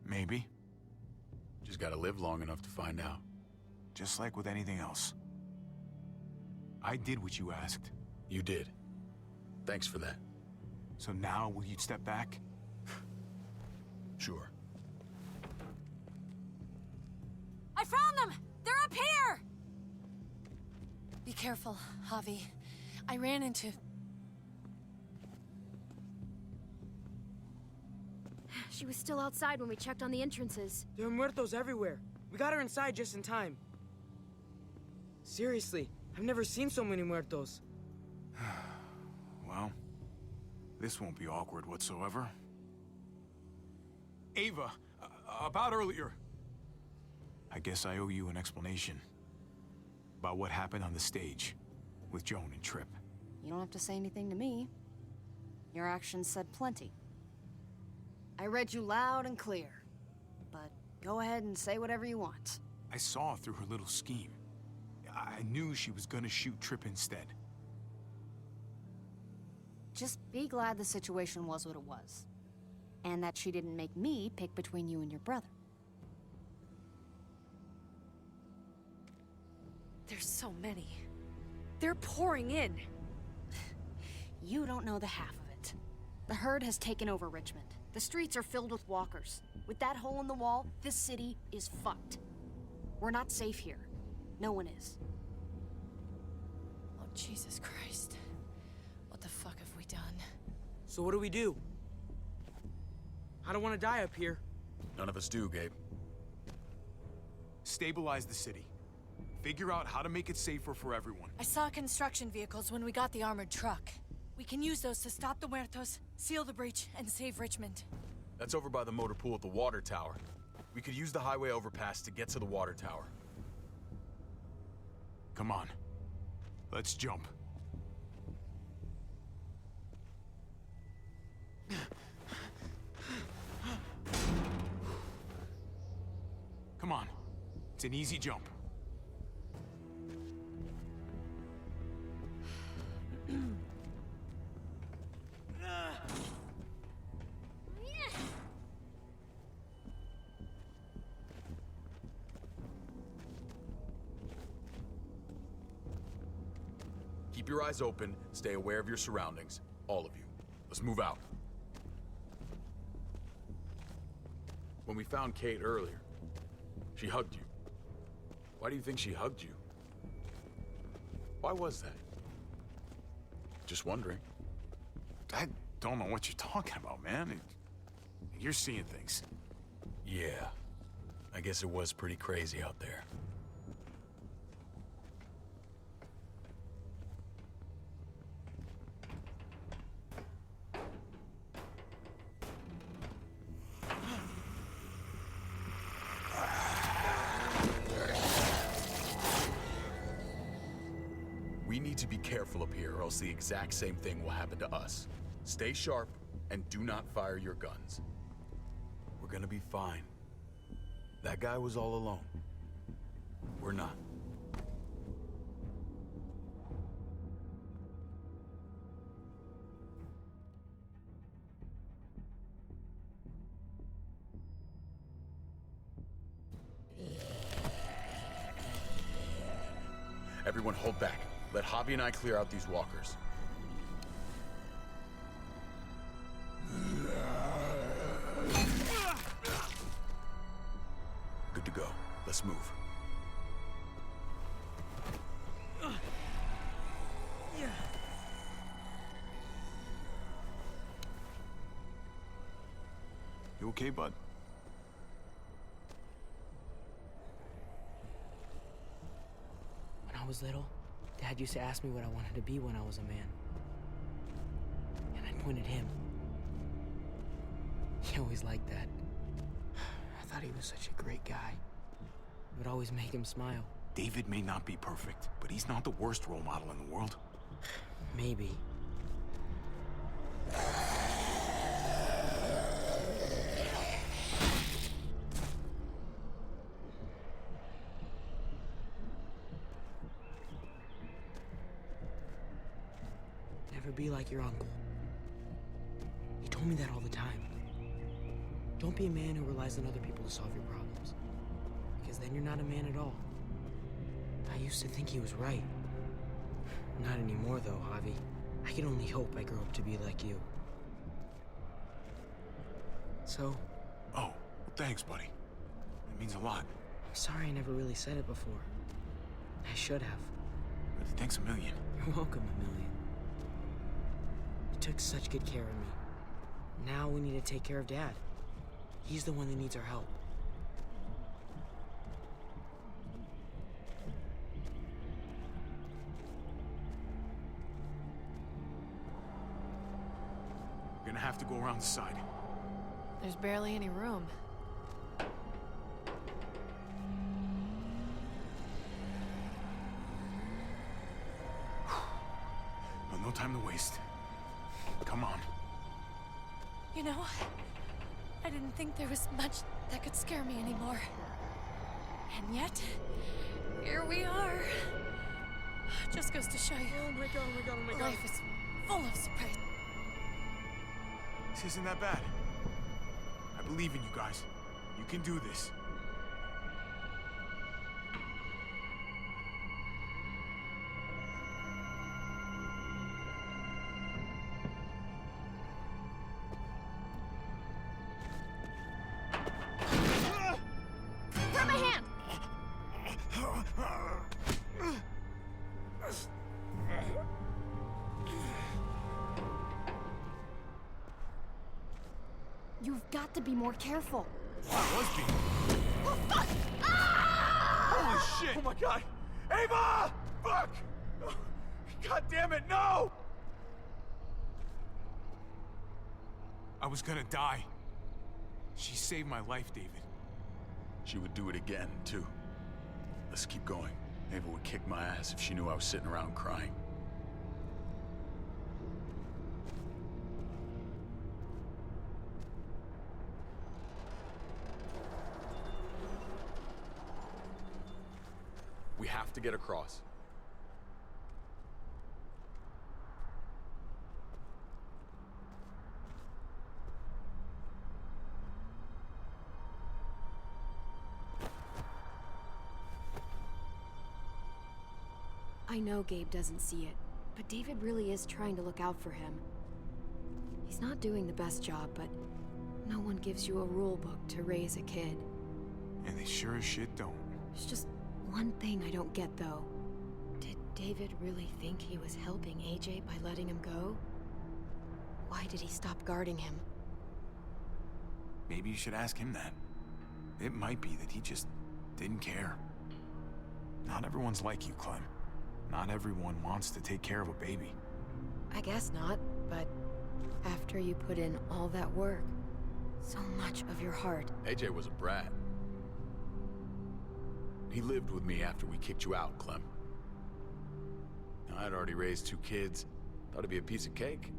Maybe. Just gotta live long enough to find out. Just like with anything else. I did what you asked. You did. Thanks for that. So now, will you step back? Sure. I found them! They're up here! Be careful, Javi. I ran into... She was still outside when we checked on the entrances. There are muertos everywhere. We got her inside just in time. Seriously, I've never seen so many muertos. Well, this won't be awkward whatsoever. Ava, about earlier. I guess I owe you an explanation. About what happened on the stage with Joan and Tripp. You don't have to say anything to me. Your actions said plenty. I read you loud and clear. But go ahead and say whatever you want. I saw through her little scheme. I knew she was gonna shoot Tripp instead. Just be glad the situation was what it was. And that she didn't make me pick between you and your brother. There's so many. They're pouring in. You don't know the half of it. The herd has taken over Richmond. The streets are filled with walkers. With that hole in the wall, this city is fucked. We're not safe here. No one is. Oh, Jesus Christ. What the fuck have we done? So what do we do? I don't want to die up here. None of us do, Gabe. Stabilize the city. Figure out how to make it safer for everyone. I saw construction vehicles when we got the armored truck. We can use those to stop the muertos, seal the breach, and save Richmond. That's over by the motor pool at the water tower. We could use the highway overpass to get to the water tower. Come on. Let's jump. Come on. It's an easy jump. Keep your eyes open, stay aware of your surroundings. All of you. Let's move out. When we found Kate earlier, she hugged you. Why do you think she hugged you? Why was that? Just wondering. I don't know what you're talking about, man. You're seeing things. Yeah. I guess it was pretty crazy out there. We need to be careful up here, or else the exact same thing will happen to us. Stay sharp, and do not fire your guns. We're gonna be fine. That guy was all alone. We're not. Everyone hold back. Let Javi and I clear out these walkers. Good to go. Let's move. You okay, bud? When I was little, Dad used to ask me what I wanted to be when I was a man. And I'd point at him. He always liked that. I thought he was such a great guy. It would always make him smile. David may not be perfect, but he's not the worst role model in the world. Maybe. never be like your uncle. He told me that all the time. Don't be a man who relies on other people to solve your problems. Because then you're not a man at all. I used to think he was right. Not anymore, though, Javi. I can only hope I grow up to be like you. So... Oh, well, thanks, buddy. It means a lot. I'm sorry I never really said it before. I should have. Thanks a million. You're welcome, a million. You took such good care of me. Now we need to take care of Dad. He's the one that needs our help. We're gonna have to go around the side. There's barely any room. Well, no time to waste. Come on. You know, I didn't think there was much that could scare me anymore. And yet, here we are. Just goes to show you. Oh my god, oh my god, oh my god. Life is full of surprises. This isn't that bad. I believe in you guys. You can do this. Grab my hand! You've got to be more careful. I was being... Oh, fuck! Ah! Holy shit! Oh my god! Ava! Fuck! God damn it, no! I was gonna die. She saved my life, David. She would do it again, too. Let's keep going. Ava would kick my ass if she knew I was sitting around crying. We have to get across. I know Gabe doesn't see it, but David really is trying to look out for him. He's not doing the best job, but no one gives you a rule book to raise a kid. And they sure as shit don't. There's just one thing I don't get, though. Did David really think he was helping AJ by letting him go? Why did he stop guarding him? Maybe you should ask him that. It might be that he just didn't care. Not everyone's like you, Clem. Not everyone wants to take care of a baby. I guess not, but after you put in all that work, so much of your heart... AJ was a brat. He lived with me after we kicked you out, Clem. I'd already raised 2 kids. Thought it'd be a piece of cake.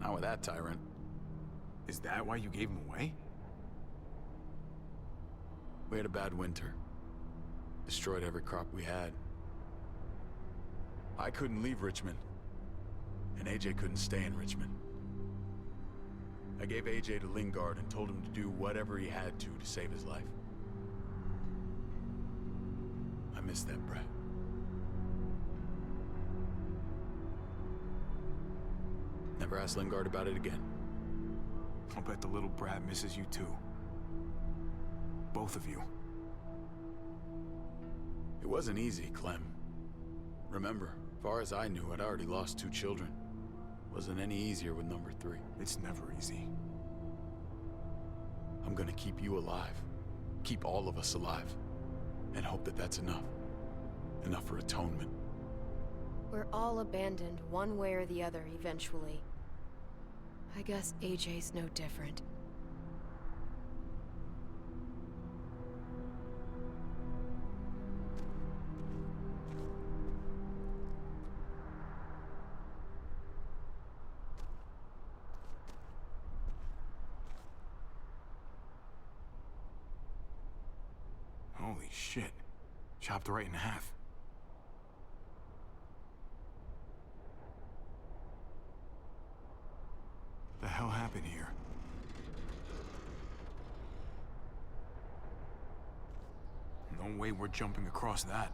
Not with that tyrant. Is that why you gave him away? We had a bad winter. Destroyed every crop we had. I couldn't leave Richmond. And AJ couldn't stay in Richmond. I gave AJ to Lingard and told him to do whatever he had to save his life. I miss that brat. Never asked Lingard about it again. I'll bet the little brat misses you too. Both of you. It wasn't easy, Clem. Remember, far as I knew, I'd already lost 2 children. Wasn't any easier with number 3. It's never easy. I'm gonna keep you alive. Keep all of us alive. And hope that that's enough. Enough for atonement. We're all abandoned one way or the other eventually. I guess AJ's no different. Holy shit. Chopped right in half. The hell happened here? No way we're jumping across that.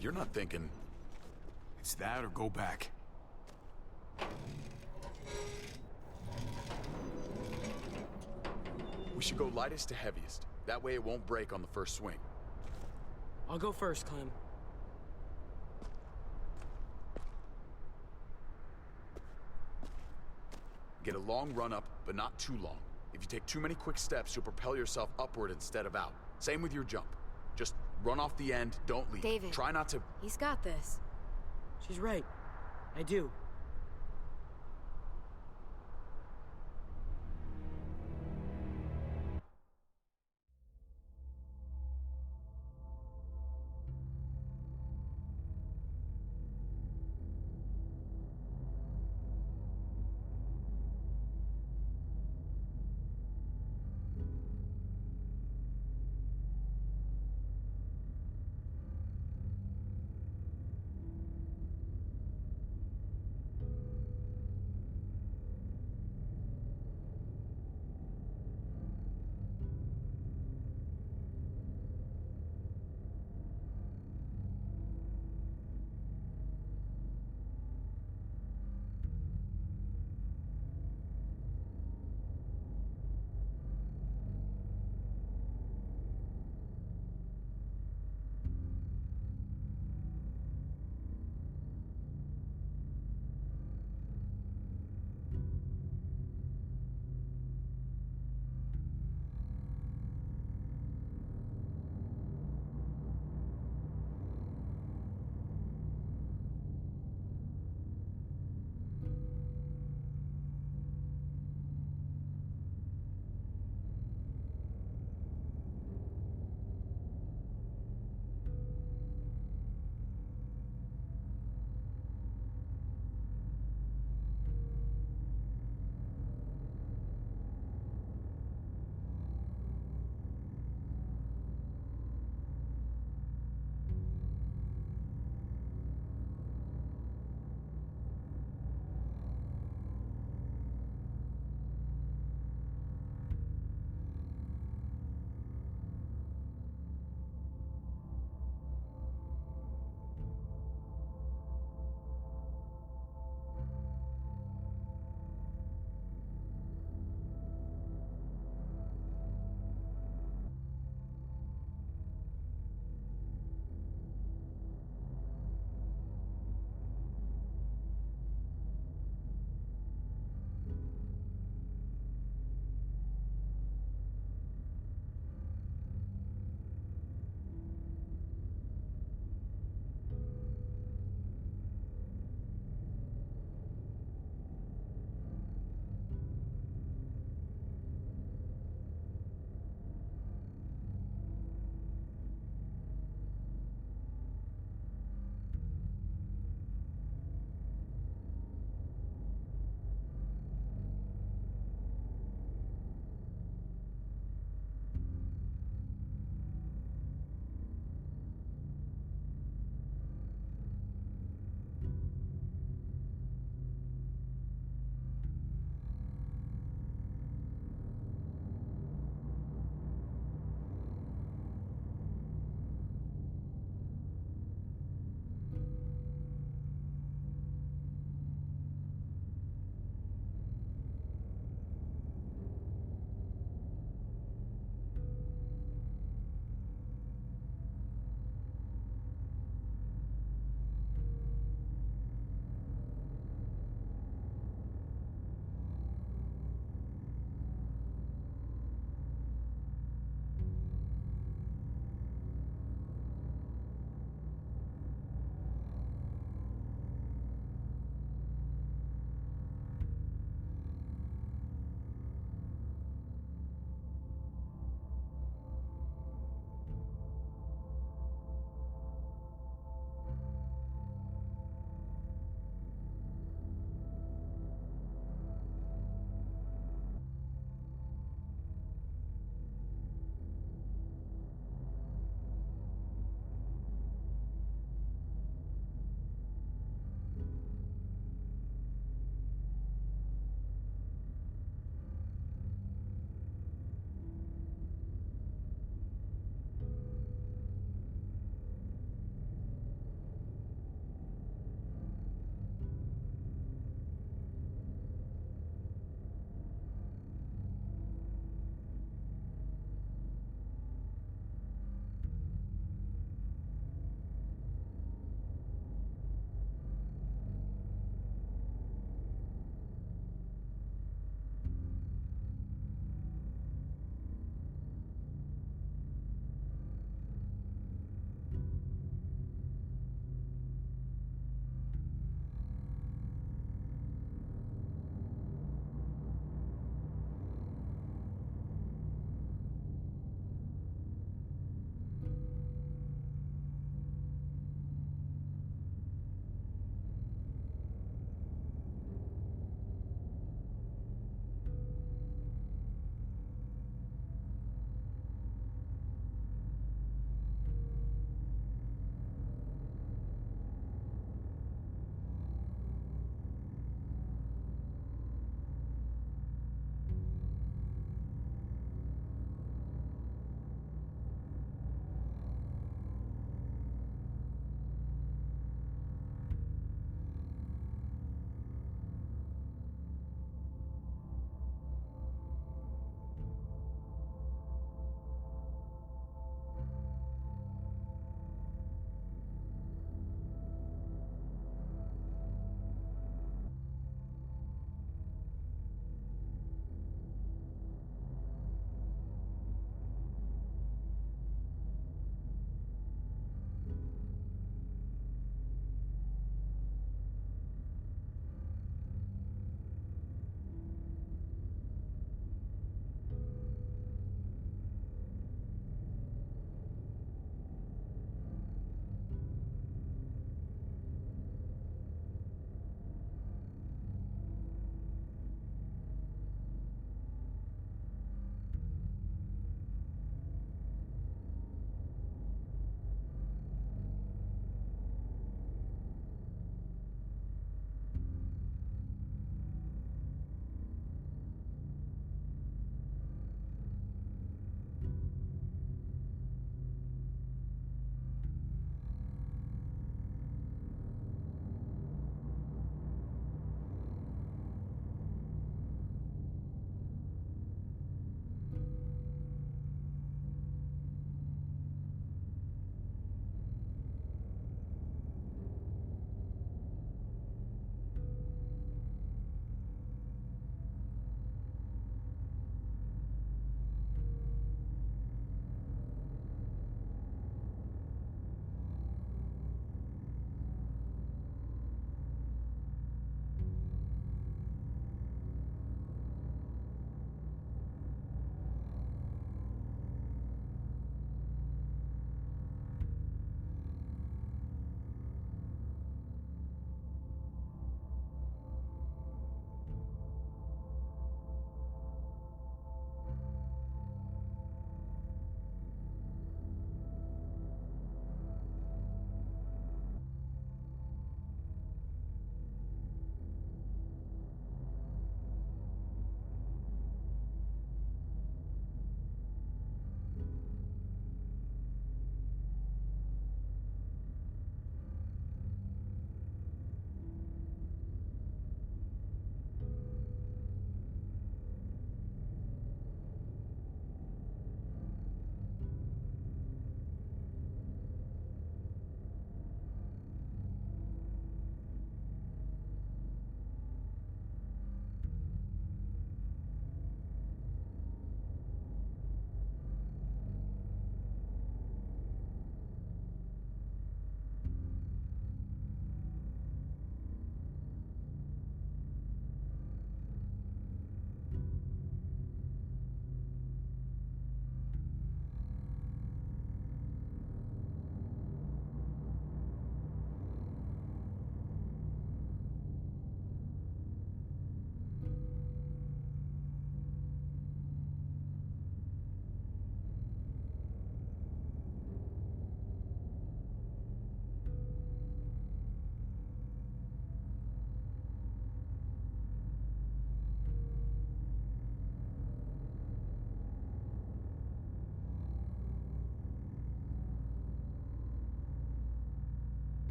You're not thinking... It's that or go back. We should go lightest to heaviest. That way it won't break on the first swing. I'll go first, Clem. Get a long run up, but not too long. If you take too many quick steps, you'll propel yourself upward instead of out. Same with your jump. Just run off the end, don't leave. David. Try not to... He's got this. She's right. I do.